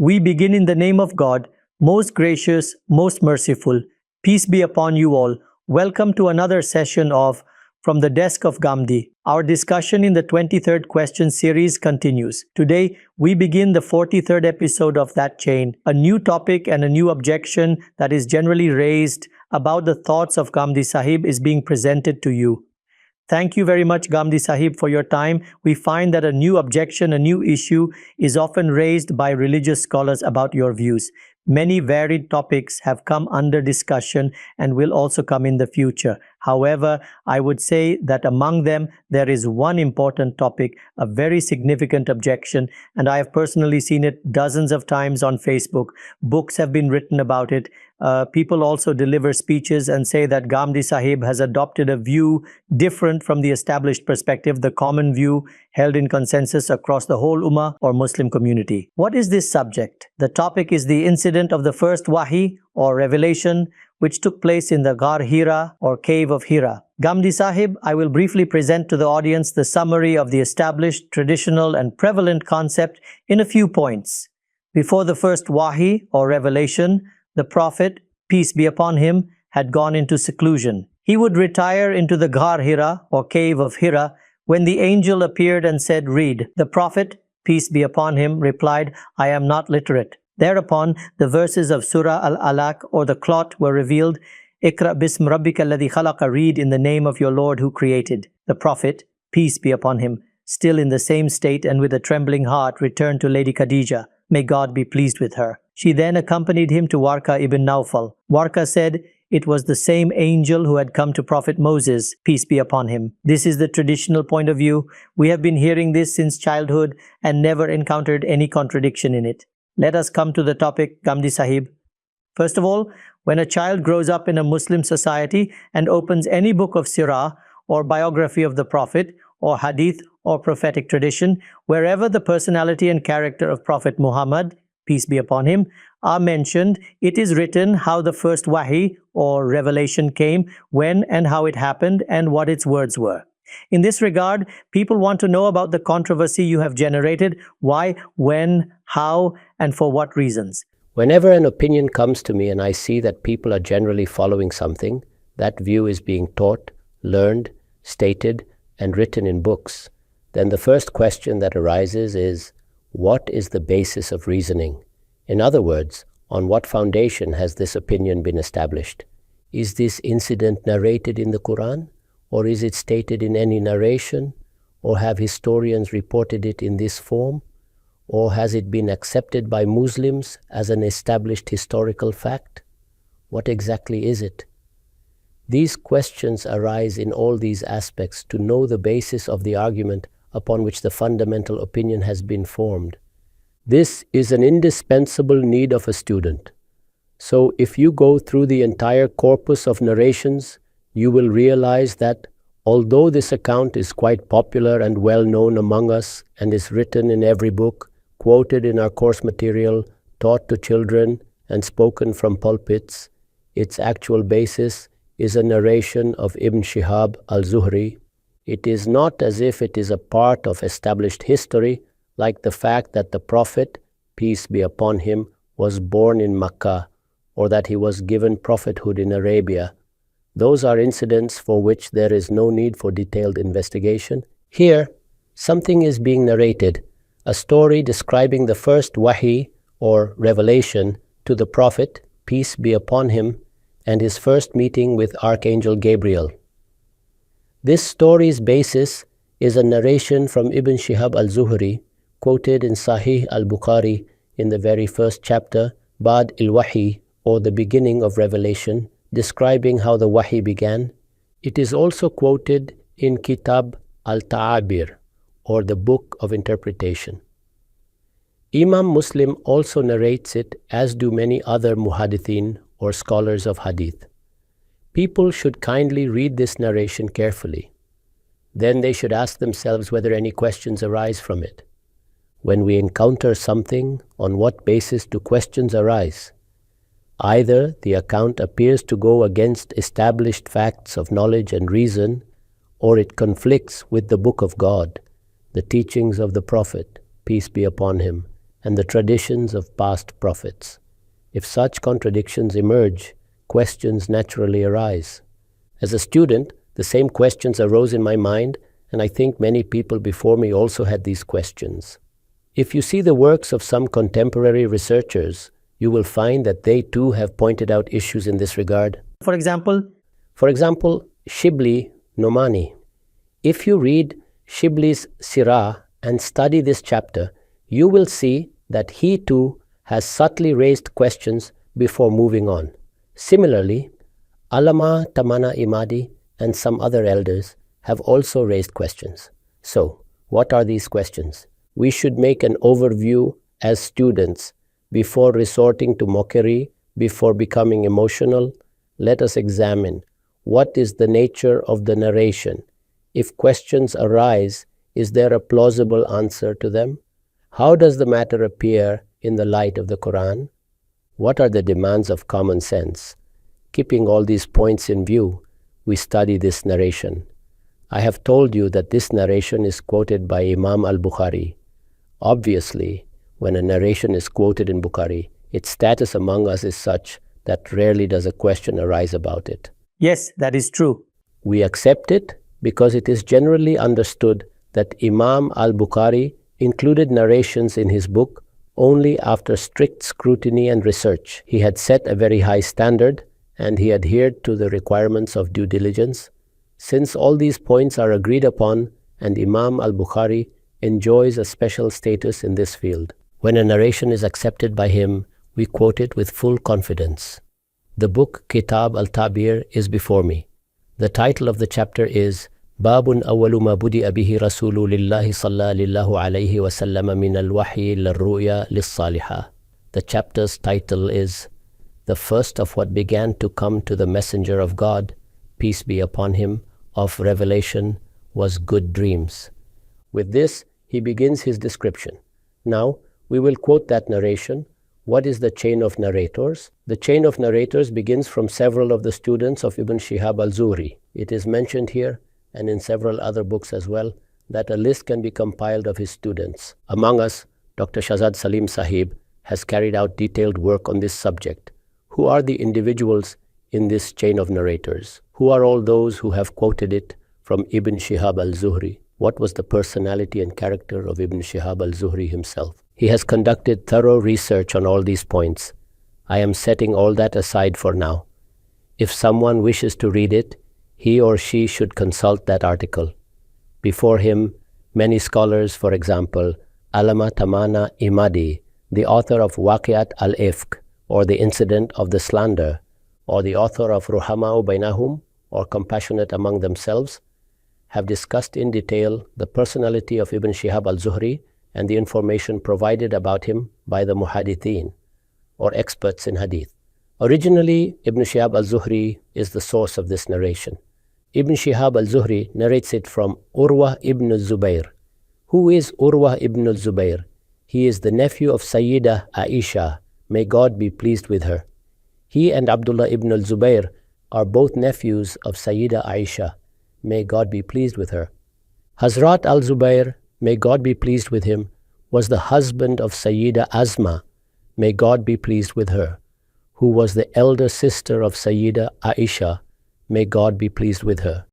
We begin in the name of God, most gracious, most merciful. Peace be upon you all. Welcome to another session of From the Desk of Ghamidi. Our discussion in the 23rd question series continues. Today, we begin the 43rd episode of that chain, a new topic and a new objection that is generally raised about the thoughts of Ghamidi Sahib is being presented to you. Thank you very much, Ghamidi Sahib, for your time. We find that a new objection, a new issue is often raised by religious scholars about your views. Many varied topics have come under discussion and will also come in the future. However, I would say that among them, there is one important topic, a very significant objection, and I have personally seen it dozens of times on Facebook. Books have been written about it. People also deliver speeches and say that Ghamidi Sahib has adopted a view different from the established perspective, the common view held in consensus across the whole Ummah or Muslim community. What is this subject? The topic is the incident of the first Wahi or revelation which took place in the Ghar Hira or cave of Hira. Ghamidi Sahib, I will briefly present to the audience the summary of the established, traditional and prevalent concept in a few points. Before the first Wahi or revelation, the Prophet, peace be upon him, had gone into seclusion. He would retire into the Ghar Hira or cave of Hira when the angel appeared and said, "Read." The Prophet, peace be upon him, replied, "I am not literate." Thereupon, the verses of Surah Al-Alaq or the Clot were revealed. "Iqra bism rabbika alladhi khalaqa," read in the name of your Lord who created. The Prophet, peace be upon him, still in the same state and with a trembling heart, returned to Lady Khadija. May God be pleased with her. She then accompanied him to Warqa ibn Nawfal. Warqa said it was the same angel who had come to Prophet Moses, peace be upon him. This is the traditional point of view. We have been hearing this since childhood and never encountered any contradiction in it. Let us come to the topic, Ghamidi Sahib. First of all, when a child grows up in a Muslim society and opens any book of Sirah or biography of the Prophet or Hadith or prophetic tradition, wherever the personality and character of Prophet Muhammad, peace be upon him, are mentioned, it is written how the first Wahi or revelation came, when and how it happened, and what its words were. In this regard, people want to know about the controversy you have generated, why, when, how, and for what reasons. Whenever an opinion comes to me and I see that people are generally following something, that view is being taught, learned, stated, and written in books, then the first question that arises is, what is the basis of reasoning? In other words, on what foundation has this opinion been established? Is this incident narrated in the Quran? Or is it stated in any narration? Or have historians reported it in this form? Or has it been accepted by Muslims as an established historical fact? What exactly is it? These questions arise in all these aspects to know the basis of the argument upon which the fundamental opinion has been formed. This is an indispensable need of a student. So if you go through the entire corpus of narrations, you will realize that although this account is quite popular and well known among us and is written in every book, quoted in our course material, taught to children, and spoken from pulpits, its actual basis is a narration of Ibn Shihab al-Zuhri. It is not as if it is a part of established history, like the fact that the Prophet, peace be upon him, was born in Makkah, or that he was given prophethood in Arabia. Those are incidents for which there is no need for detailed investigation. Here, something is being narrated, a story describing the first Wahi or revelation to the Prophet, peace be upon him, and his first meeting with Archangel Gabriel. This story's basis is a narration from Ibn Shihab al-Zuhri, quoted in Sahih al-Bukhari in the very first chapter, Bad il-Wahi, or the beginning of revelation, describing how the Wahi began. It is also quoted in Kitab al-Ta'abir, or the Book of Interpretation. Imam Muslim also narrates it, as do many other muhaddithin or scholars of hadith. People should kindly read this narration carefully. Then they should ask themselves whether any questions arise from it. When we encounter something, on what basis do questions arise? Either the account appears to go against established facts of knowledge and reason, or it conflicts with the Book of God, the teachings of the Prophet, peace be upon him, and the traditions of past prophets. If such contradictions emerge, questions naturally arise. As a student, the same questions arose in my mind, and I think many people before me also had these questions. If you see the works of some contemporary researchers, you will find that they too have pointed out issues in this regard. For example, Shibli Nomani. If you read Shibli's Sirah and study this chapter, you will see that he too has subtly raised questions before moving on. Similarly, Allama Tamana Imadi and some other elders have also raised questions. So, what are these questions? We should make an overview as students before resorting to mockery, before becoming emotional. Let us examine what is the nature of the narration. If questions arise, is there a plausible answer to them? How does the matter appear in the light of the Quran? What are the demands of common sense? Keeping all these points in view, we study this narration. I have told you that this narration is quoted by Imam al-Bukhari. Obviously, when a narration is quoted in Bukhari, its status among us is such that rarely does a question arise about it. Yes, that is true. We accept it because it is generally understood that Imam al-Bukhari included narrations in his book only after strict scrutiny and research. He had set a very high standard and he adhered to the requirements of due diligence. Since all these points are agreed upon and Imam al-Bukhari enjoys a special status in this field, when a narration is accepted by him, we quote it with full confidence. The book Kitab al-Tabir is before me. The title of the chapter is Babun awwalu ma budi'a bihi Rasululillahi sallallahu alayhi wa sallam min al-wahyi lil-ru'ya lis-salihah. The chapter's title is The First of What Began to Come to the Messenger of God, peace be upon him, of revelation was good dreams. With this, he begins his description. Now, we will quote that narration. What is the chain of narrators? The chain of narrators begins from several of the students of Ibn Shihab al-Zuhri. It is mentioned here and in several other books as well that a list can be compiled of his students. Among us, Dr. Shahzad Salim Sahib has carried out detailed work on this subject. Who are the individuals in this chain of narrators? Who are all those who have quoted it from Ibn Shihab al-Zuhri? What was the personality and character of Ibn Shihab al-Zuhri himself? He has conducted thorough research on all these points. I am setting all that aside for now. If someone wishes to read it, he or she should consult that article. Before him, many scholars, for example, Allama Tamana Imadi, the author of Waqiat al-Ifk, or the incident of the slander, or the author of Ruhama'u Bainahum, or compassionate among themselves, have discussed in detail the personality of Ibn Shihab al-Zuhri and the information provided about him by the muhadithin, or experts in hadith. Originally, Ibn Shihab al-Zuhri is the source of this narration. Ibn Shihab al-Zuhri narrates it from Urwa ibn al-Zubayr. Who is Urwa ibn al-Zubayr? He is the nephew of Sayyida Aisha, may God be pleased with her. He and Abdullah ibn al-Zubayr are both nephews of Sayyida Aisha, may God be pleased with her. Hazrat al-Zubayr, may God be pleased with him, was the husband of Sayyida Azma, may God be pleased with her, who was the elder sister of Sayyida Aisha, may God be pleased with her.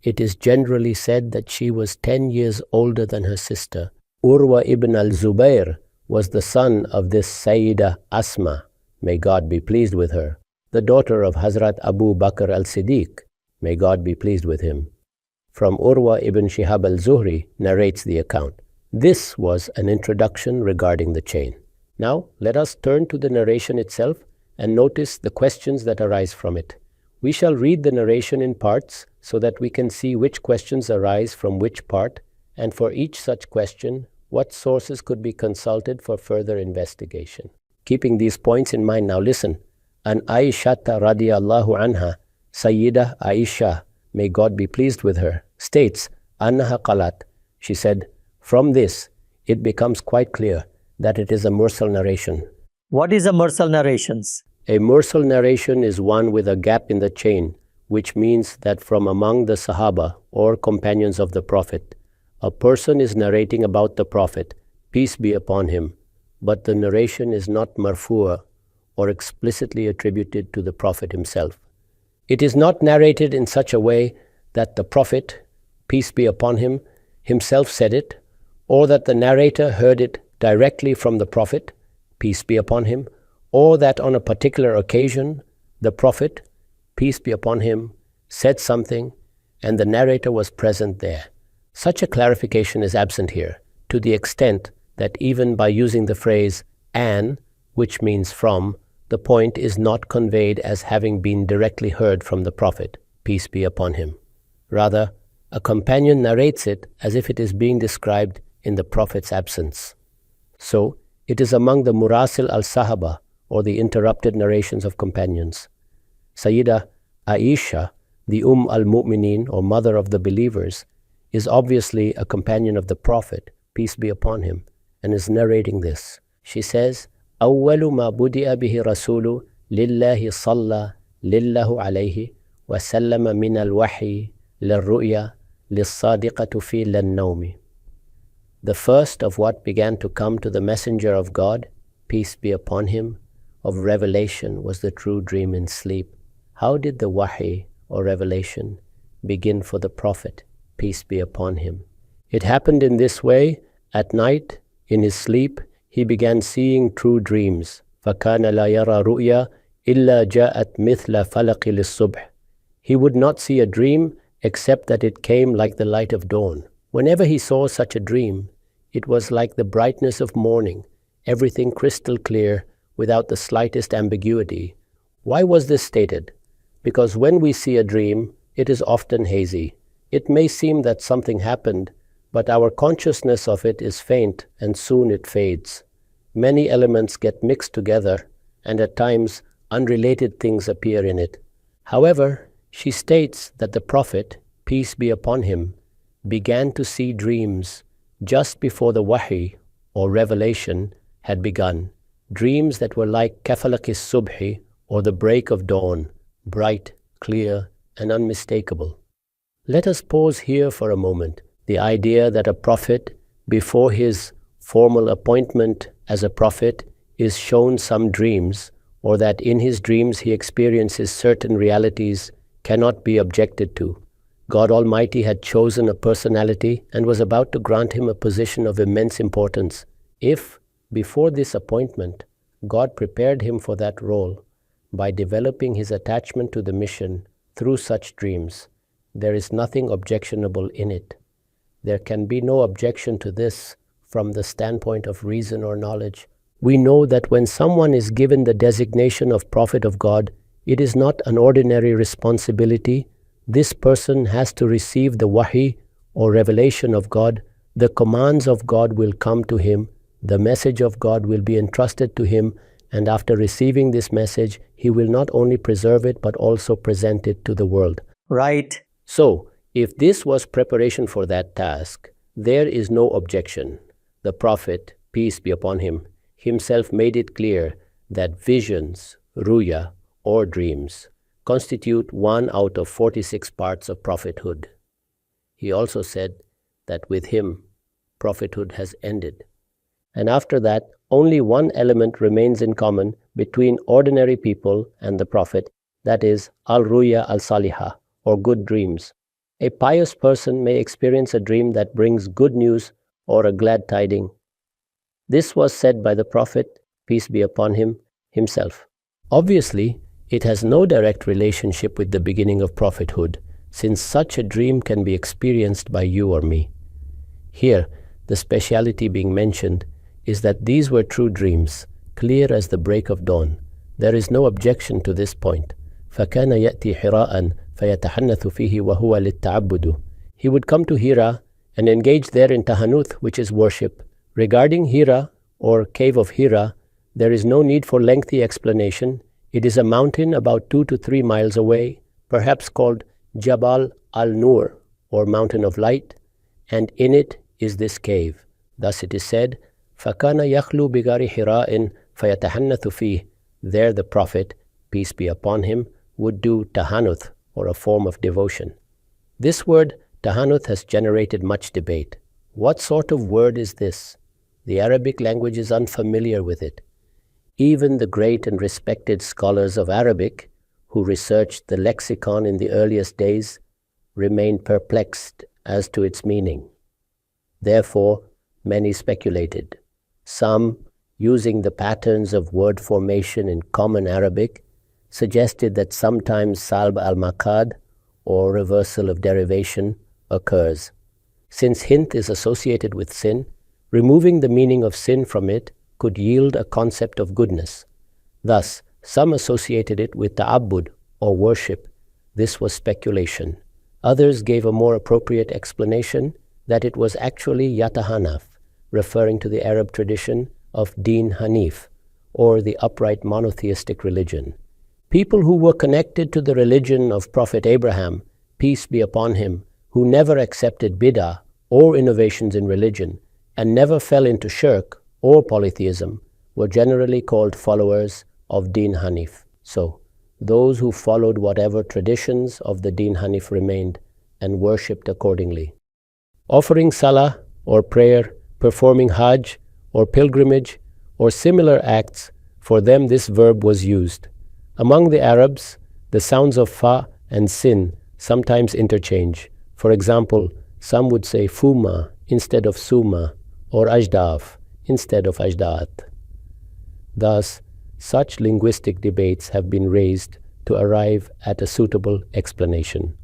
It is generally said that she was 10 years older than her sister. Urwa ibn al-Zubayr was the son of this Sayyida Asma, may God be pleased with her, the daughter of Hazrat Abu Bakr al-Siddiq, may God be pleased with him. From Urwa ibn Shihab al-Zuhri narrates the account. This was an introduction regarding the chain. Now, let us turn to the narration itself and notice the questions that arise from it. We shall read the narration in parts so that we can see which questions arise from which part, and for each such question, what sources could be consulted for further investigation. Keeping these points in mind, now listen. An Aishata radiyallahu anha, Sayyida Aisha, may God be pleased with her, states, Annaha qalat, she said, from this, it becomes quite clear that it is a mursal narration. What is a mursal narrations? A mursal narration is one with a gap in the chain, which means that from among the Sahaba or companions of the Prophet, a person is narrating about the Prophet, peace be upon him, but the narration is not marfu'a or explicitly attributed to the Prophet himself. It is not narrated in such a way that the Prophet, peace be upon him, himself said it, or that the narrator heard it directly from the Prophet, peace be upon him, or that on a particular occasion the Prophet, peace be upon him, said something and the narrator was present there. Such a clarification is absent here, to the extent that even by using the phrase an, which means from, the point is not conveyed as having been directly heard from the Prophet, peace be upon him. Rather, a companion narrates it as if it is being described in the Prophet's absence. So, it is among the Murasil al-Sahaba, or the interrupted narrations of companions. Sayyida Aisha, the al-Mu'mineen, or mother of the believers, is obviously a companion of the Prophet, peace be upon him, and is narrating this. She says, أول ما بدأ به رسول لله صلى لله عليه وسلم من الوحي للرؤيا للصادقة في للنوم. The first of what began to come to the Messenger of God, peace be upon him, of revelation was the true dream in sleep. How did the wahi, or revelation, begin for the Prophet, peace be upon him? It happened in this way. At night, in his sleep, he began seeing true dreams. فَكَانَ لَا يَرَى رُؤْيَا إِلَّا جَاءَتْ مِثْلَ فَلَقِ لِلصُّبْحِ. He would not see a dream except that it came like the light of dawn. Whenever he saw such a dream, it was like the brightness of morning, everything crystal clear, without the slightest ambiguity. Why was this stated? Because when we see a dream, it is often hazy. It may seem that something happened, but our consciousness of it is faint and soon it fades. Many elements get mixed together, and at times unrelated things appear in it. However, she states that the Prophet, peace be upon him, began to see dreams just before the wahi, or revelation, had begun. Dreams that were like kafalakis subhi, or the break of dawn, bright, clear, and unmistakable. Let us pause here for a moment. The idea that a prophet, before his formal appointment as a prophet, is shown some dreams, or that in his dreams he experiences certain realities, cannot be objected to. God Almighty had chosen a personality and was about to grant him a position of immense importance. If, before this appointment, God prepared him for that role by developing his attachment to the mission through such dreams, there is nothing objectionable in it. There can be no objection to this from the standpoint of reason or knowledge. We know that when someone is given the designation of Prophet of God, it is not an ordinary responsibility. This person has to receive the wahi, or revelation of God. The commands of God will come to him. The message of God will be entrusted to him, and after receiving this message, he will not only preserve it but also present it to the world. Right. So, if this was preparation for that task, there is no objection. The Prophet, peace be upon him, himself made it clear that visions, ruya, or dreams, constitute 1 out of 46 parts of prophethood. He also said that with him, prophethood has ended. And after that, only one element remains in common between ordinary people and the Prophet, that is, al-ruya al-salihah, or good dreams. A pious person may experience a dream that brings good news or a glad tiding. This was said by the Prophet, peace be upon him, himself. Obviously, it has no direct relationship with the beginning of prophethood, since such a dream can be experienced by you or me. Here, the speciality being mentioned is that these were true dreams, clear as the break of dawn. There is no objection to this point. فَكَانَ يَأْتِي حِرَاءً فَيَتَحَنَّثُ فِيهِ وَهُوَ لِلتَّعَبُّدُ. He would come to Hira and engage there in tahanuth, which is worship. Regarding Hira, or cave of Hira, there is no need for lengthy explanation. It is a mountain about 2 to 3 miles away, perhaps called Jabal al-Nur, or Mountain of Light, and in it is this cave. Thus it is said, فَكَانَ يَخْلُو بِغَارِ حِرَاءٍ فَيَتَحَنَّثُ فِيهِ. There the Prophet, peace be upon him, would do tahanuth, or a form of devotion. This word tahanuth has generated much debate. What sort of word is this? The Arabic language is unfamiliar with it. Even the great and respected scholars of Arabic, who researched the lexicon in the earliest days, remained perplexed as to its meaning. Therefore, many speculated. Some, using the patterns of word formation in common Arabic, suggested that sometimes salb al-makad, or reversal of derivation, occurs. Since hint is associated with sin, removing the meaning of sin from it could yield a concept of goodness. Thus, some associated it with ta'abbud, or worship. This was speculation. Others gave a more appropriate explanation that it was actually yatahanaf, referring to the Arab tradition of Din Hanif, or the upright monotheistic religion. People who were connected to the religion of Prophet Abraham, peace be upon him, who never accepted bid'ah or innovations in religion, and never fell into shirk or polytheism, were generally called followers of Din Hanif. So, those who followed whatever traditions of the Din Hanif remained and worshipped accordingly. Offering salah or prayer, performing hajj or pilgrimage or similar acts, for them this verb was used. Among the Arabs, the sounds of fa and sin sometimes interchange. For example, some would say fuma instead of suma, or ajdaf instead of ajdat. Thus, such linguistic debates have been raised to arrive at a suitable explanation.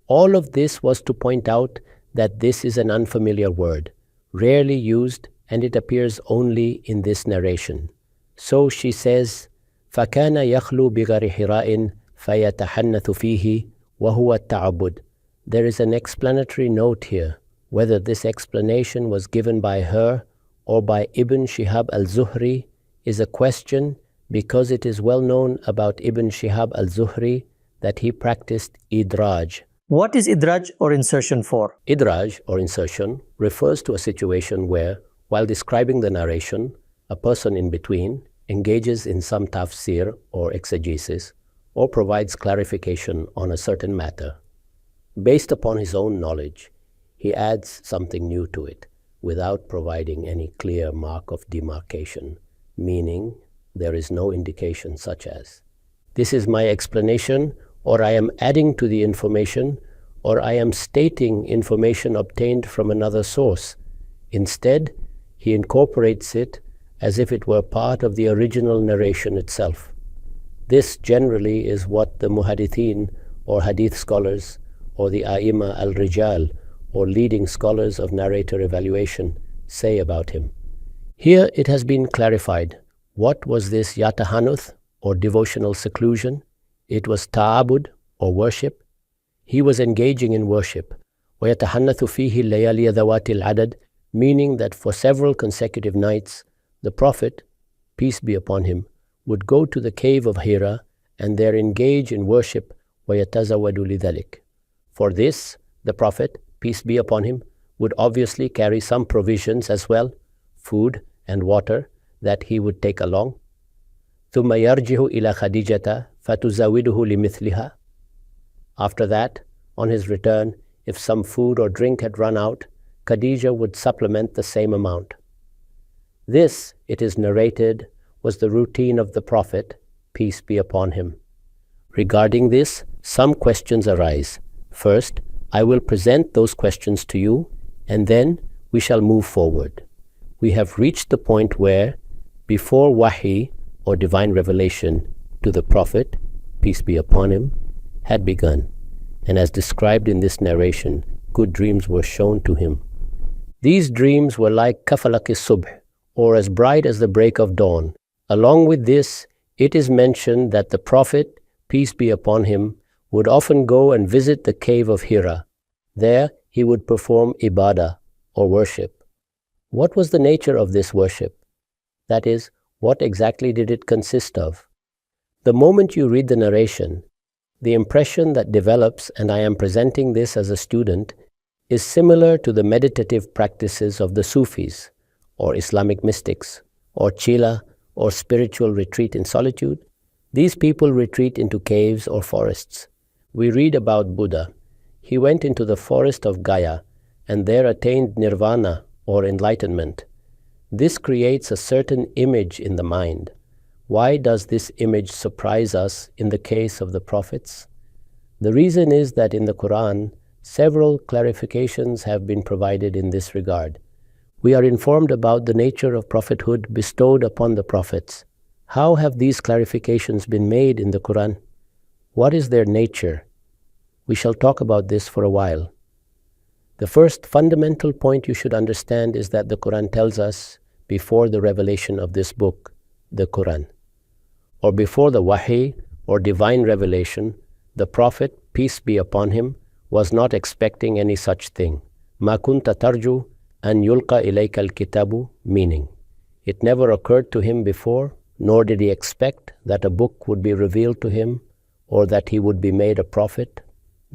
All of this was to point out that this is an unfamiliar word, rarely used, and it appears only in this narration. So she says, فَكَانَ يَخْلُو بِغَرِ حِرَاءٍ فَيَتَحَنَّثُ فِيهِ وَهُوَ التَّعَبُّدُ. There is an explanatory note here. Whether this explanation was given by her or by Ibn Shihab al-Zuhri is a question, because it is well known about Ibn Shihab al-Zuhri that he practiced idraj. What is idraj or insertion for? Idraj or insertion refers to a situation where, while describing the narration, a person in between engages in some tafsir or exegesis or provides clarification on a certain matter. Based upon his own knowledge, he adds something new to it without providing any clear mark of demarcation, meaning there is no indication such as, this is my explanation, or I am adding to the information, or I am stating information obtained from another source. Instead, he incorporates it as if it were part of the original narration itself. This generally is what the muhadithin or hadith scholars or the a'imma al-rijal or leading scholars of narrator evaluation say about him. Here it has been clarified. What was this yatahanuth or devotional seclusion? It was ta'abud or worship. He was engaging in worship. وَيَتَحَنَّثُ فِيهِ اللَّيَالِيَ ذَوَاتِ الْعَدَدِ, meaning that for several consecutive nights, the Prophet, peace be upon him, would go to the cave of Hira and there engage in worship. وَيَتَزَوَّدُ لِذَلِكَ. For this, the Prophet, peace be upon him, would obviously carry some provisions as well, food and water, that he would take along. ثُمَّ يَرْجِهُ إِلَى خَدِيجَةَ فَتُزَوِّدُهُ لِمِثْلِهَا. After that, on his return, if some food or drink had run out, Khadija would supplement the same amount. This, it is narrated, was the routine of the Prophet, peace be upon him. Regarding this, some questions arise. First, I will present those questions to you, and then we shall move forward. We have reached the point where, before wahi, or divine revelation, to the Prophet, peace be upon him, had begun, and as described in this narration, good dreams were shown to him. These dreams were like kafalaki subh, or as bright as the break of dawn. Along with this, it is mentioned that the Prophet, peace be upon him, would often go and visit the cave of Hira. There he would perform ibadah, or worship. What was the nature of this worship? That is, what exactly did it consist of? The moment you read the narration, the impression that develops, and I am presenting this as a student, is similar to the meditative practices of the Sufis, or Islamic mystics, or chila, or spiritual retreat in solitude. These people retreat into caves or forests. We read about Buddha. He went into the forest of Gaya, and there attained nirvana, or enlightenment. This creates a certain image in the mind. Why does this image surprise us in the case of the prophets? The reason is that in the Quran, several clarifications have been provided in this regard. We are informed about the nature of prophethood bestowed upon the prophets. How have these clarifications been made in the Quran? What is their nature? We shall talk about this for a while. The first fundamental point you should understand is that the Quran tells us before the revelation of this book, the Quran, or before the wahi or divine revelation, the Prophet, peace be upon him, was not expecting any such thing. Ma kunta tarju an yulqa ilayka al-kitabu, meaning, it never occurred to him before, nor did he expect that a book would be revealed to him or that he would be made a prophet.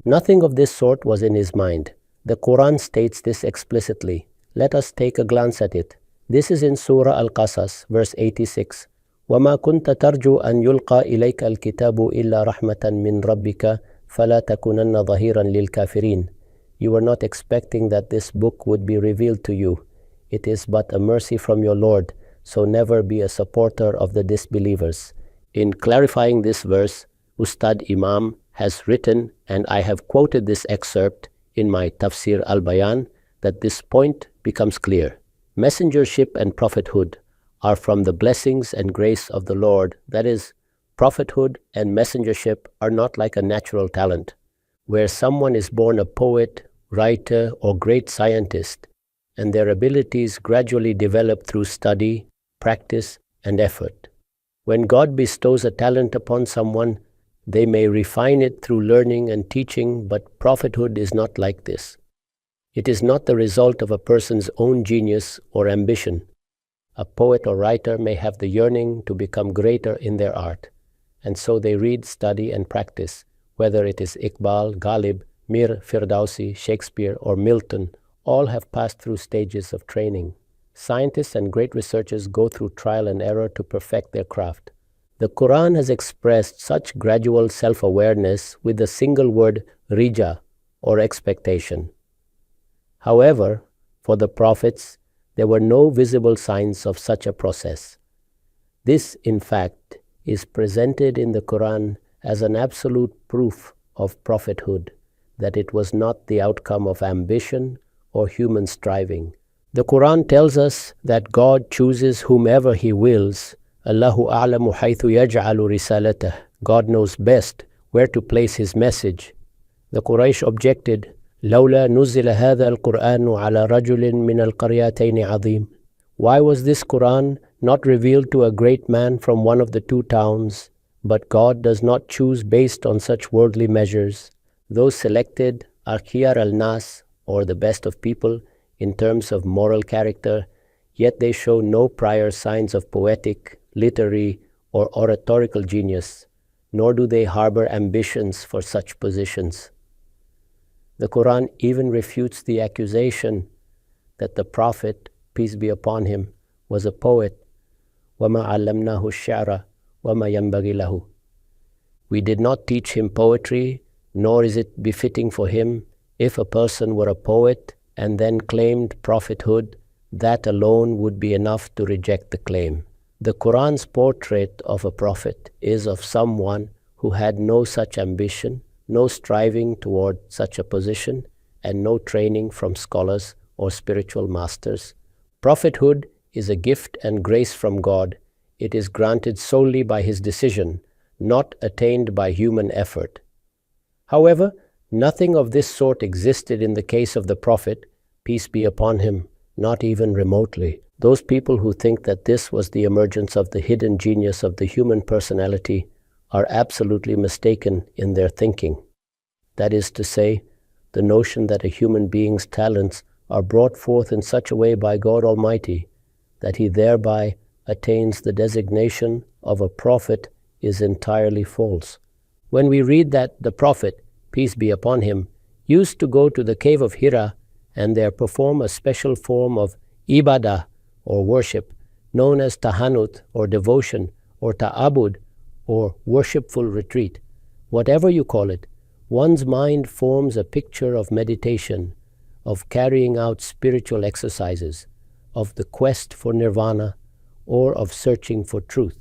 Nothing of this sort was in his mind. The Quran states this explicitly. Let us take a glance at it. This is in Surah Al-Qasas, verse 86. وَمَا كُنْتَ تَرْجُو أَنْ يُلْقَى إِلَيْكَ الْكِتَابُ إِلَّا رَحْمَةً مِّن رَبِّكَ فَلَا تَكُونَنَّ ظَهِيرًا لِلْكَافِرِينَ. You were not expecting that this book would be revealed to you. It is but a mercy from your Lord, so never be a supporter of the disbelievers. In clarifying this verse, Ustad Imam has written, and I have quoted this excerpt in my Tafsir al-Bayan, that this point becomes clear. Messengership and prophethood are from the blessings and grace of the Lord. That is, prophethood and messengership are not like a natural talent, where someone is born a poet, writer, or great scientist, and their abilities gradually develop through study, practice, and effort. When God bestows a talent upon someone, they may refine it through learning and teaching, but prophethood is not like this. It is not the result of a person's own genius or ambition. A poet or writer may have the yearning to become greater in their art, and so they read, study, and practice, whether it is Iqbal, Ghalib, Mir, Firdausi, Shakespeare, or Milton. All have passed through stages of training. Scientists and great researchers go through trial and error to perfect their craft. The Quran has expressed such gradual self-awareness with the single word rija, or expectation. However, for the prophets, there were no visible signs of such a process. This, in fact, is presented in the Quran as an absolute proof of prophethood, that it was not the outcome of ambition or human striving. The Quran tells us that God chooses whomever He wills. Allahu a'lamu haythu yaj'alu risalatah. God knows best where to place His message. The Quraysh objected, لولا نزل هذا القرآن على رجل من القريتين عظيم. Why was this Quran not revealed to a great man from one of the two towns? But God does not choose based on such worldly measures. Those selected are khiyar al-nas, or the best of people, in terms of moral character, yet they show no prior signs of poetic, literary, or oratorical genius, nor do they harbor ambitions for such positions. The Quran even refutes the accusation that the Prophet, peace be upon him, was a poet. وَمَا عَلَّمْنَاهُ الشَّعْرَ وَمَا يَنْبَغِي لَهُ. We did not teach him poetry, nor is it befitting for him. If a person were a poet and then claimed prophethood, that alone would be enough to reject the claim. The Quran's portrait of a prophet is of someone who had no such ambition, no striving toward such a position, and no training from scholars or spiritual masters. Prophethood is a gift and grace from God. It is granted solely by His decision, not attained by human effort. However, nothing of this sort existed in the case of the Prophet, peace be upon him, not even remotely. Those people who think that this was the emergence of the hidden genius of the human personality are absolutely mistaken in their thinking. That is to say, the notion that a human being's talents are brought forth in such a way by God Almighty that he thereby attains the designation of a prophet is entirely false. When we read that the Prophet, peace be upon him, used to go to the cave of Hira and there perform a special form of ibadah or worship known as tahanut or devotion or ta'abud or worshipful retreat, whatever you call it, one's mind forms a picture of meditation, of carrying out spiritual exercises. of the quest for nirvana or of searching for truth.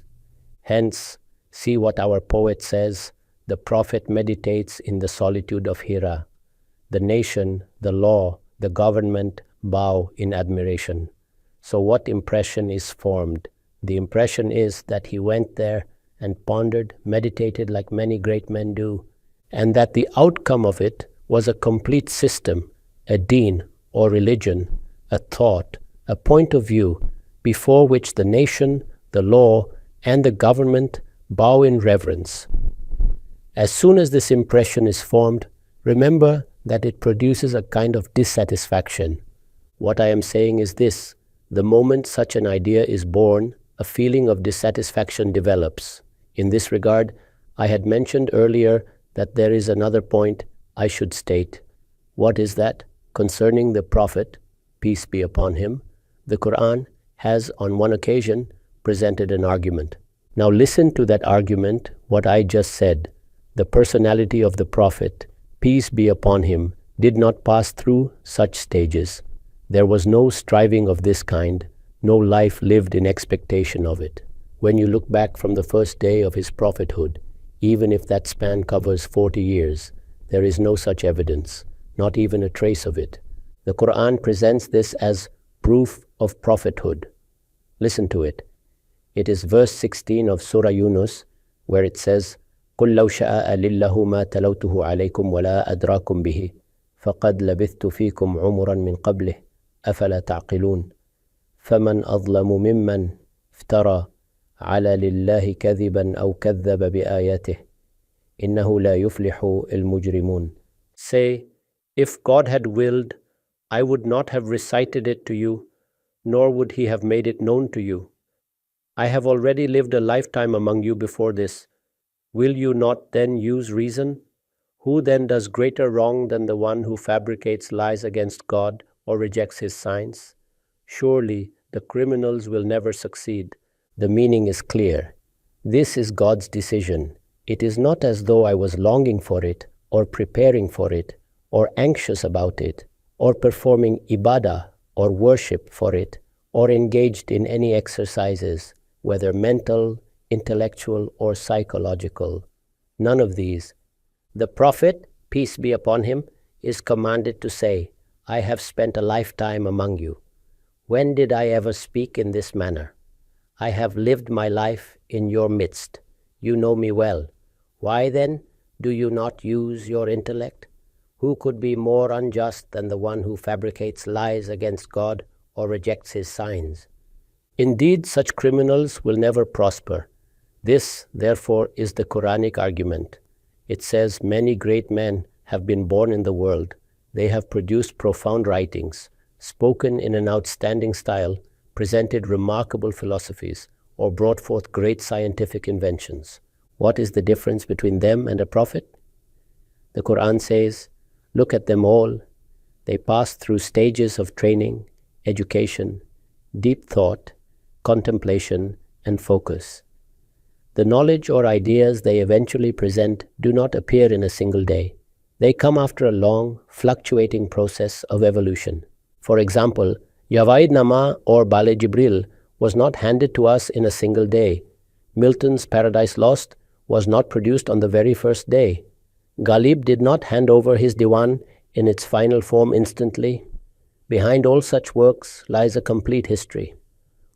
Hence, see what our poet says, the Prophet meditates in the solitude of Hira. The nation, the law, the government bow in admiration. So what impression is formed? The impression is that he went there and pondered, meditated like many great men do, and that the outcome of it was a complete system, a deen or religion, a thought, a point of view, before which the nation, the law, and the government bow in reverence. As soon as this impression is formed, remember that it produces a kind of dissatisfaction. What I am saying is this: the moment such an idea is born, a feeling of dissatisfaction develops. In this regard, I had mentioned earlier that there is another point I should state. What is that? Concerning the Prophet, peace be upon him, the Quran has on one occasion presented an argument. Now listen to that argument, what I just said. The personality of the Prophet, peace be upon him, did not pass through such stages. There was no striving of this kind, no life lived in expectation of it. When you look back from the first day of his prophethood, even if that span covers 40 years, there is no such evidence, not even a trace of it. The Quran presents this as proof of prophethood. Listen to it. It is verse 16 of Surah Yunus, where it says, قُلْ لَوْ شَاءَ لِلَّهُ مَا تَلَوْتُهُ عَلَيْكُمْ وَلَا أَدْرَاكُمْ بِهِ فَقَدْ لَبِثْتُ فِيكُمْ عُمُرًا مِنْ قَبْلِهِ أَفَلَا تَعْقِلُونَ فَمَنْ أَظْلَمُ مِمَّنْ افْتَرَى على لله كذبا أو كذب بآياته إنه لا يفلح المجرمون. Say, if God had willed, I would not have recited it to you, nor would he have made it known to you. I have already lived a lifetime among you before this. Will you not then use reason? Who then does greater wrong than the one who fabricates lies against God or rejects his signs? Surely the criminals will never succeed. The meaning is clear. This is God's decision. It is not as though I was longing for it, or preparing for it, or anxious about it, or performing ibadah, or worship for it, or engaged in any exercises, whether mental, intellectual, or psychological. None of these. The Prophet, peace be upon him, is commanded to say, I have spent a lifetime among you. When did I ever speak in this manner? I have lived my life in your midst. You know me well. Why then do you not use your intellect? Who could be more unjust than the one who fabricates lies against God or rejects his signs? Indeed, such criminals will never prosper. This, therefore, is the Quranic argument. It says many great men have been born in the world. They have produced profound writings, spoken in an outstanding style, presented remarkable philosophies, or brought forth great scientific inventions. What is the difference between them and a prophet? The Quran says, look at them all. They passed through stages of training, education, deep thought, contemplation, and focus. The knowledge or ideas they eventually present do not appear in a single day. They come after a long, fluctuating process of evolution. For example, Javed Nama or Bale Jibril was not handed to us in a single day. Milton's Paradise Lost was not produced on the very first day. Ghalib did not hand over his diwan in its final form instantly. Behind all such works lies a complete history.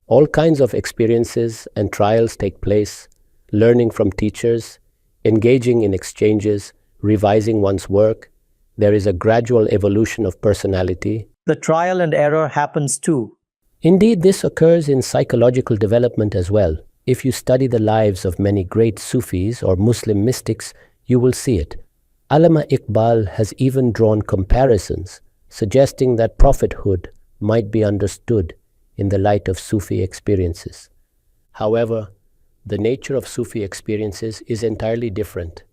All kinds of experiences and trials take place, learning from teachers, engaging in exchanges, revising one's work. There is a gradual evolution of personality. The trial and error happens too. Indeed, this occurs in psychological development as well. If you study the lives of many great Sufis or Muslim mystics, you will see it. Allama Iqbal has even drawn comparisons, suggesting that prophethood might be understood in the light of Sufi experiences. However, the nature of Sufi experiences is entirely different.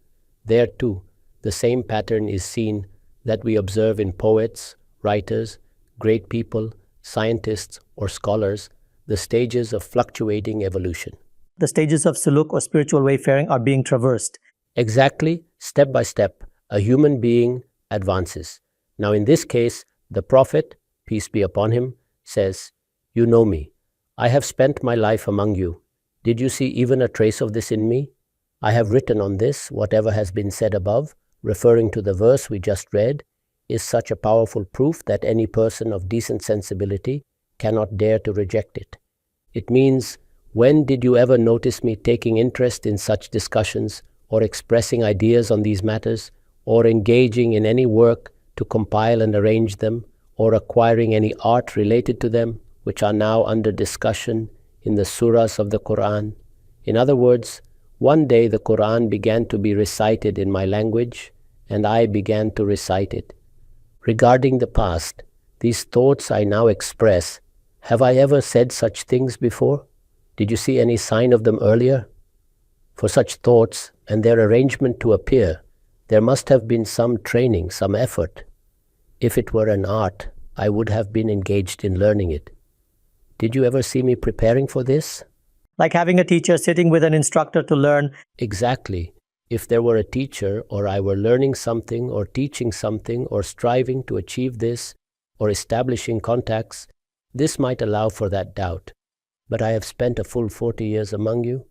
There too, the same pattern is seen that we observe in poets, writers, great people, scientists, or scholars, the stages of fluctuating evolution. The stages of suluk or spiritual wayfaring are being traversed. Exactly, step by step, a human being advances. Now in this case, the Prophet, peace be upon him, says, You know me. I have spent my life among you. Did you see even a trace of this in me? I have written on this, whatever has been said above, referring to the verse we just read, is such a powerful proof that any person of decent sensibility cannot dare to reject it. It means, when did you ever notice me taking interest in such discussions or expressing ideas on these matters, or engaging in any work to compile and arrange them, or acquiring any art related to them, which are now under discussion in the surahs of the Quran? In other words, one day the Quran began to be recited in my language, and I began to recite it. Regarding the past, these thoughts I now express, have I ever said such things before? Did you see any sign of them earlier? For such thoughts and their arrangement to appear, there must have been some training, some effort. If it were an art, I would have been engaged in learning it. Did you ever see me preparing for this? Like having a teacher sitting with an instructor to learn. Exactly. If there were a teacher, or I were learning something or teaching something or striving to achieve this or establishing contacts, this might allow for that doubt. But I have spent a full 40 years among you.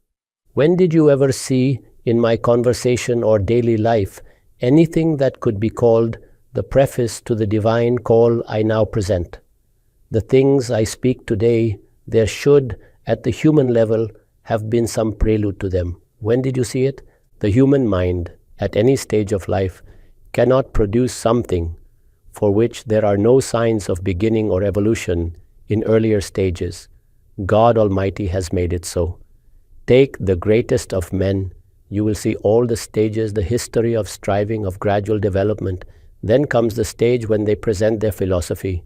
When did you ever see in my conversation or daily life anything that could be called the preface to the divine call I now present? The things I speak today, there should, at the human level, have been some prelude to them. When did you see it? The human mind, at any stage of life, cannot produce something for which there are no signs of beginning or evolution in earlier stages. God Almighty has made it so. Take the greatest of men, you will see all the stages, the history of striving, of gradual development. Then comes the stage when they present their philosophy.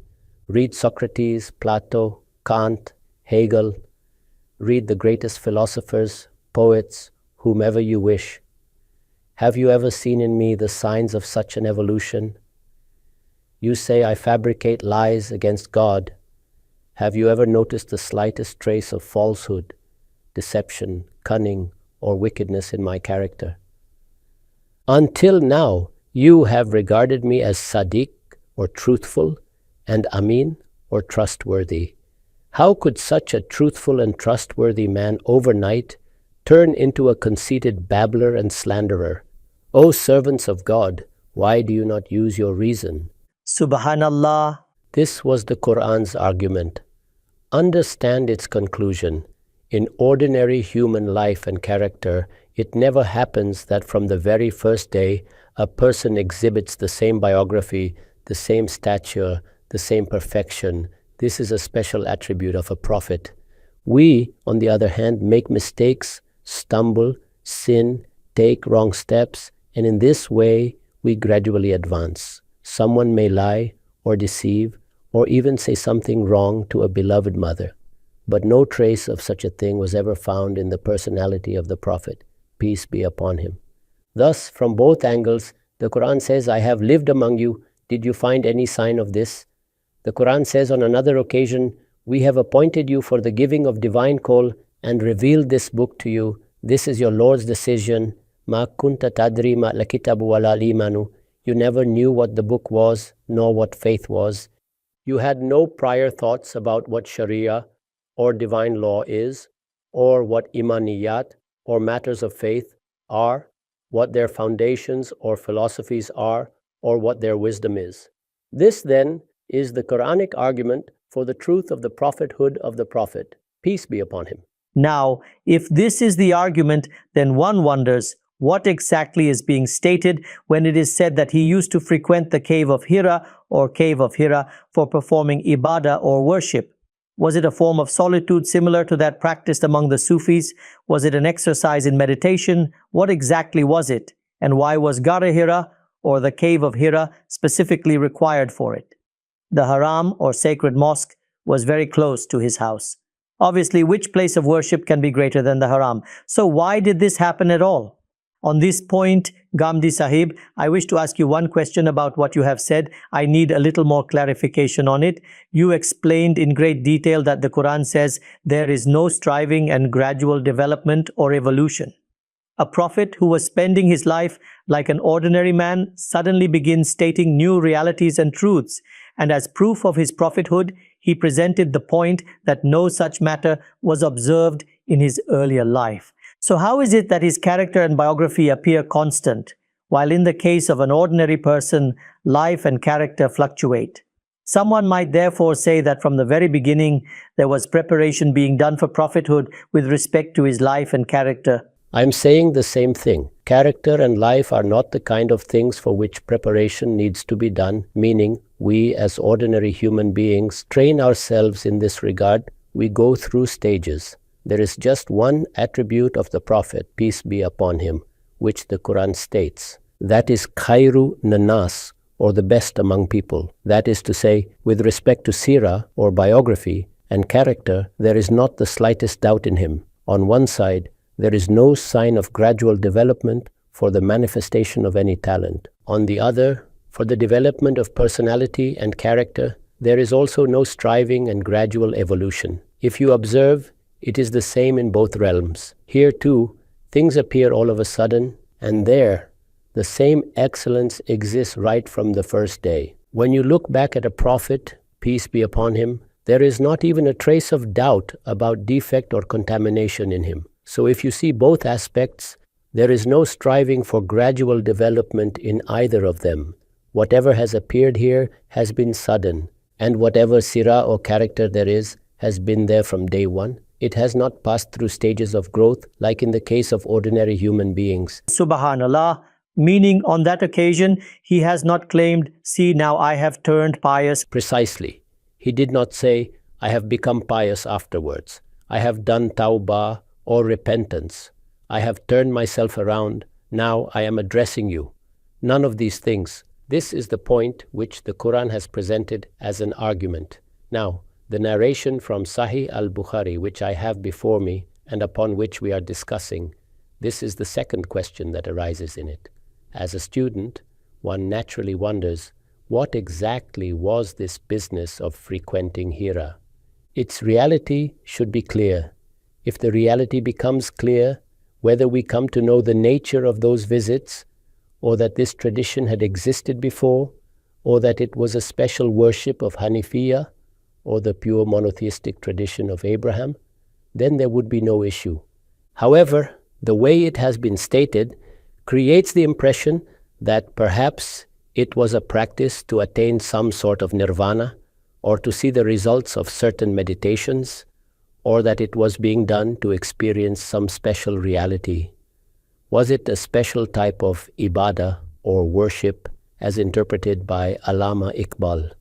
Read Socrates, Plato, Kant, Hegel. Read the greatest philosophers, poets, whomever you wish. Have you ever seen in me the signs of such an evolution? You say I fabricate lies against God. Have you ever noticed the slightest trace of falsehood, deception, cunning, or wickedness in my character? Until now, you have regarded me as Sadiq, or truthful, and Amin, or trustworthy. How could such a truthful and trustworthy man overnight turn into a conceited babbler and slanderer? O servants of God, why do you not use your reason? Subhanallah. This was the Quran's argument. Understand its conclusion. In ordinary human life and character, it never happens that from the very first day a person exhibits the same biography, the same stature, the same perfection. This is a special attribute of a prophet. We, on the other hand, make mistakes, stumble, sin, take wrong steps, and in this way we gradually advance. Someone may lie or deceive or even say something wrong to a beloved mother, but no trace of such a thing was ever found in the personality of the Prophet, peace be upon him. Thus, from both angles, the Quran says, I have lived among you. Did you find any sign of this? The Quran says on another occasion, we have appointed you for the giving of divine call and revealed this book to you. This is your Lord's decision. Ma kunta tadri ma lakitabu wala imanu. You never knew what the book was, nor what faith was. You had no prior thoughts about what Sharia or divine law is, or what imaniyat or matters of faith are, what their foundations or philosophies are, or what their wisdom is. This then is the Quranic argument for the truth of the prophethood of the Prophet, peace be upon him. Now, if this is the argument, then one wonders what exactly is being stated when it is said that he used to frequent the cave of Hira or cave of Hira for performing ibadah or worship. Was it a form of solitude similar to that practiced among the Sufis? Was it an exercise in meditation? What exactly was it? And why was Gar-e Hira or the cave of Hira specifically required for it? The Haram or sacred mosque was very close to his house. Obviously, which place of worship can be greater than the Haram? So why did this happen at all? On this point, Ghamidi Sahib, I wish to ask you one question about what you have said. I need a little more clarification on it. You explained in great detail that the Quran says there is no striving and gradual development or evolution. A prophet who was spending his life like an ordinary man suddenly begins stating new realities and truths, and as proof of his prophethood, he presented the point that no such matter was observed in his earlier life. So how is it that his character and biography appear constant, while in the case of an ordinary person, life and character fluctuate? Someone might therefore say that from the very beginning, there was preparation being done for prophethood with respect to his life and character. I'm saying the same thing. Character and life are not the kind of things for which preparation needs to be done, meaning we as ordinary human beings train ourselves in this regard. We go through stages. There is just one attribute of the Prophet, peace be upon him, which the Quran states. That is khairu nanas, or the best among people. That is to say, with respect to sirah, or biography, and character, there is not the slightest doubt in him. On one side, there is no sign of gradual development for the manifestation of any talent. On the other, for the development of personality and character, there is also no striving and gradual evolution. If you observe, it is the same in both realms. Here too, things appear all of a sudden, and there, the same excellence exists right from the first day. When you look back at a prophet, peace be upon him, there is not even a trace of doubt about defect or contamination in him. So if you see both aspects, there is no striving for gradual development in either of them. Whatever has appeared here has been sudden, and whatever sirah or character there is has been there from day one. It has not passed through stages of growth like in the case of ordinary human beings. Subhanallah, meaning on that occasion, he has not claimed, "See, now I have turned pious." Precisely. He did not say, "I have become pious afterwards. I have done tawbah or repentance. I have turned myself around. Now I am addressing you." None of these things. This is the point which the Quran has presented as an argument. Now, the narration from Sahih al-Bukhari, which I have before me and upon which we are discussing, this is the second question that arises in it. As a student, one naturally wonders, what exactly was this business of frequenting Hira? Its reality should be clear. If the reality becomes clear, whether we come to know the nature of those visits, or that this tradition had existed before, or that it was a special worship of Hanifiya, or the pure monotheistic tradition of Abraham, then there would be no issue. However, the way it has been stated creates the impression that perhaps it was a practice to attain some sort of nirvana, or to see the results of certain meditations, or that it was being done to experience some special reality. Was it a special type of ibadah or worship as interpreted by Allama Iqbal?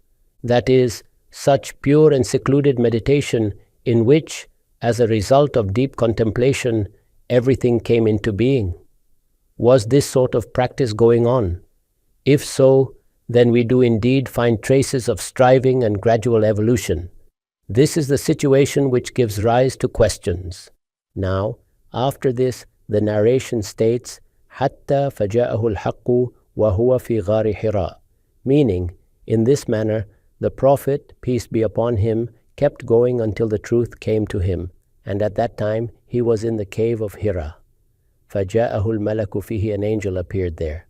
That is, such pure and secluded meditation in which, as a result of deep contemplation, everything came into being. Was this sort of practice going on? If so, then we do indeed find traces of striving and gradual evolution. This is the situation which gives rise to questions. Now, after this, the narration states, "Hatta faja'ahu al-haqqu wa huwa fi ghari Hira," meaning, in this manner, the Prophet, peace be upon him, kept going until the truth came to him, and at that time he was in the cave of Hira. فَجَاءَهُ الْمَلَكُ فِيهِ, an angel appeared there.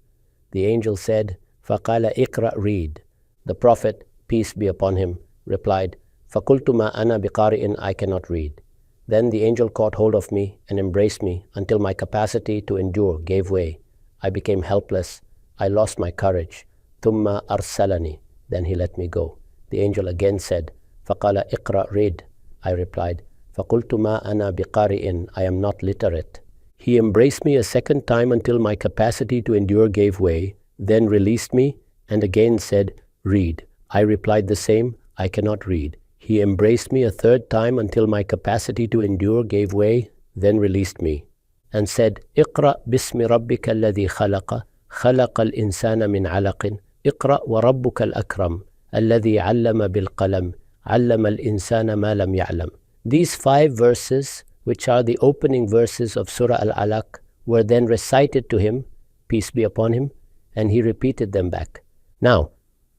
The angel said, فَقَالَ اقْرَأْ, read. The Prophet, peace be upon him, replied, فَقُلْتُ مَا أَنَا بِقَارِئٍ, I cannot read. Then the angel caught hold of me and embraced me until my capacity to endure gave way. I became helpless. I lost my courage. ثُمَّ أَرْسَلَنِي, then he let me go. The angel again said, فَقَالَ اقْرَأْ, read. I replied, فَقُلْتُ مَا أَنَا بِقَارِئٍ, I am not literate. He embraced me a second time until my capacity to endure gave way, then released me and again said, read. I replied the same, I cannot read. He embraced me a third time until my capacity to endure gave way, then released me, and said, اقرأ باسم ربك الذي خلق خلق الإنسان من علق اقرأ وربك الأكرم الذي علم بالقلم علم الإنسان ما لم يعلم. These 5 verses, which are the opening verses of Surah Al-Alaq, were then recited to him, peace be upon him, and he repeated them back. Now,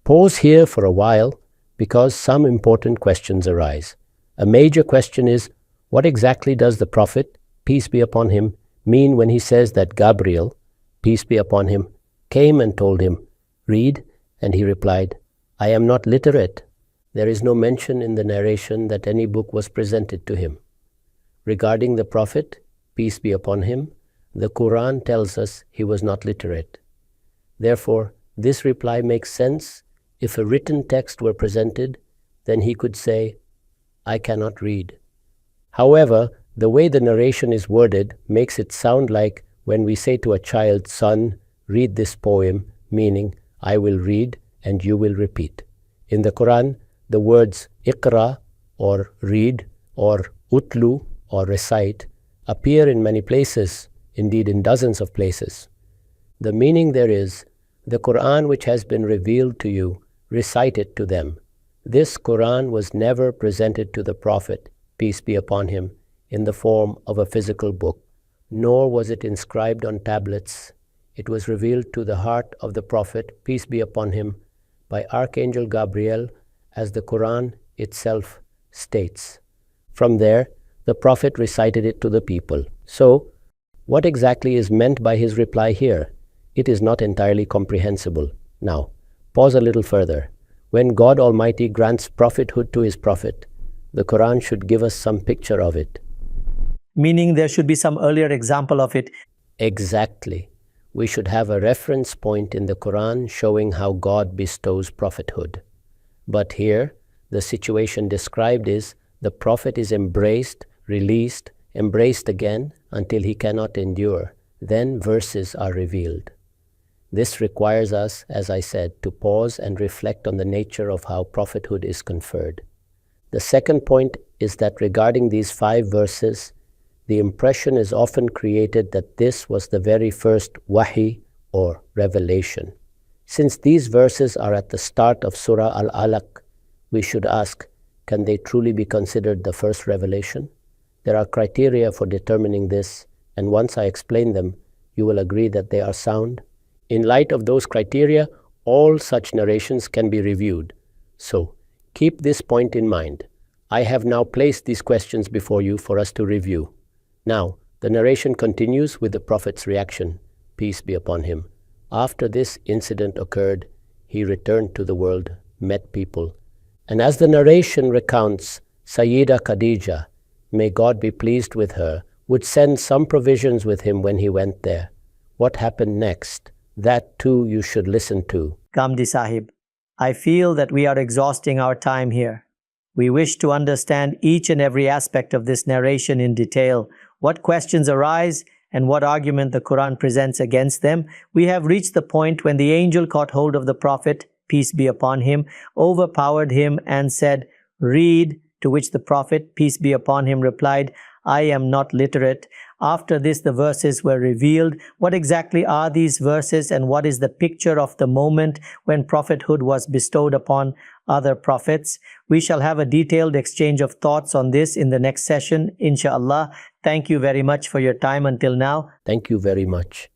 pause here for a while because some important questions arise. A major question is, what exactly does the Prophet, peace be upon him, mean when he says that Gabriel, peace be upon him, came and told him, "Read," and he replied, "I am not literate." There is no mention in the narration that any book was presented to him. Regarding the Prophet, peace be upon him, the Quran tells us he was not literate. Therefore, this reply makes sense. If a written text were presented, then he could say, "I cannot read." However, the way the narration is worded makes it sound like when we say to a child, "Son, read this poem," meaning, "I will read and you will repeat." In the Quran, the words "Iqra" or read or utlu or recite appear in many places, indeed in dozens of places. The meaning there is, the Quran which has been revealed to you, recite it to them. This Quran was never presented to the Prophet, peace be upon him, in the form of a physical book, nor was it inscribed on tablets. It was revealed to the heart of the Prophet, peace be upon him, by Archangel Gabriel, as the Quran itself states. From there, the Prophet recited it to the people. So, what exactly is meant by his reply here? It is not entirely comprehensible. Now, pause a little further. When God Almighty grants prophethood to his Prophet, the Quran should give us some picture of it. Meaning there should be some earlier example of it. Exactly. We should have a reference point in the Quran showing how God bestows prophethood. But here, the situation described is the Prophet is embraced, released, embraced again until he cannot endure. Then verses are revealed. This requires us, as I said, to pause and reflect on the nature of how prophethood is conferred. The second point is that regarding these 5 verses, the impression is often created that this was the very first wahi or revelation. Since these verses are at the start of Surah Al-Alaq, we should ask, can they truly be considered the first revelation? There are criteria for determining this, and once I explain them, you will agree that they are sound. In light of those criteria, all such narrations can be reviewed. So, keep this point in mind. I have now placed these questions before you for us to review. Now, the narration continues with the Prophet's reaction, peace be upon him. After this incident occurred, he returned to the world, met people. And as the narration recounts, Sayyida Khadija, may God be pleased with her, would send some provisions with him when he went there. What happened next? That too you should listen to. Ghamidi Sahib, I feel that we are exhausting our time here. We wish to understand each and every aspect of this narration in detail, what questions arise and what argument the Quran presents against them. We have reached the point when the angel caught hold of the Prophet, peace be upon him, overpowered him and said, "Read," to which the Prophet, peace be upon him, replied, "I am not literate." After this, the verses were revealed. What exactly are these verses and what is the picture of the moment when prophethood was bestowed upon other prophets? We shall have a detailed exchange of thoughts on this in the next session, inshallah. Thank you very much for your time until now. Thank you very much.